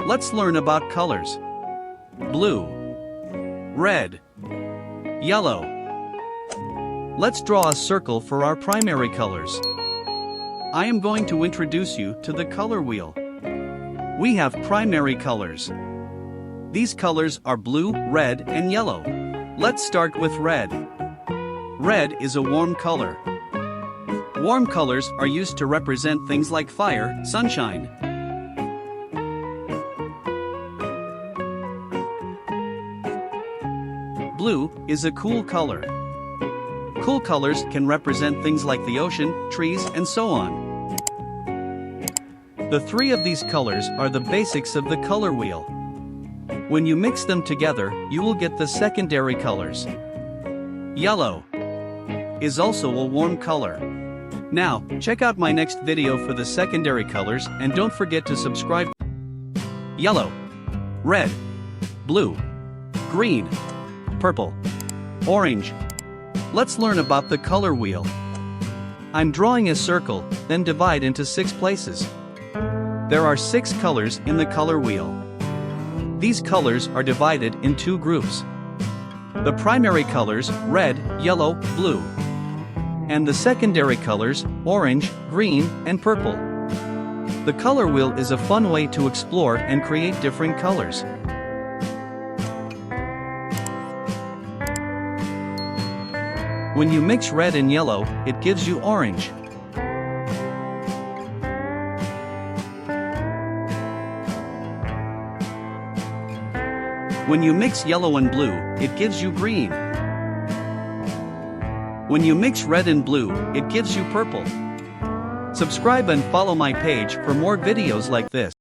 Let's learn about colors. Blue, red, yellow. Let's draw a circle for our primary colors. I am going to introduce you to the color wheel. We have primary colors. These colors are blue, red, and yellow. Let's start with red. Red is a warm color. Warm colors are used to represent things like fire, sunshine. Blue is a cool color. Cool colors can represent things like the ocean, trees, and so on. The three of these colors are the basics of the color wheel. When you mix them together, you will get the secondary colors. Yellow is also a warm color. Now, check out my next video for the secondary colors and don't forget to subscribe. Yellow, red, blue, green, purple, orange. Let's learn about the color wheel. I'm drawing a circle, then divide into 6 places. There are 6 colors in the color wheel. These colors are divided in 2 groups. The primary colors, red, yellow, blue. And the secondary colors, orange, green, and purple. The color wheel is a fun way to explore and create different colors. When you mix red and yellow, it gives you orange. When you mix yellow and blue, it gives you green. When you mix red and blue, it gives you purple. Subscribe and follow my page for more videos like this.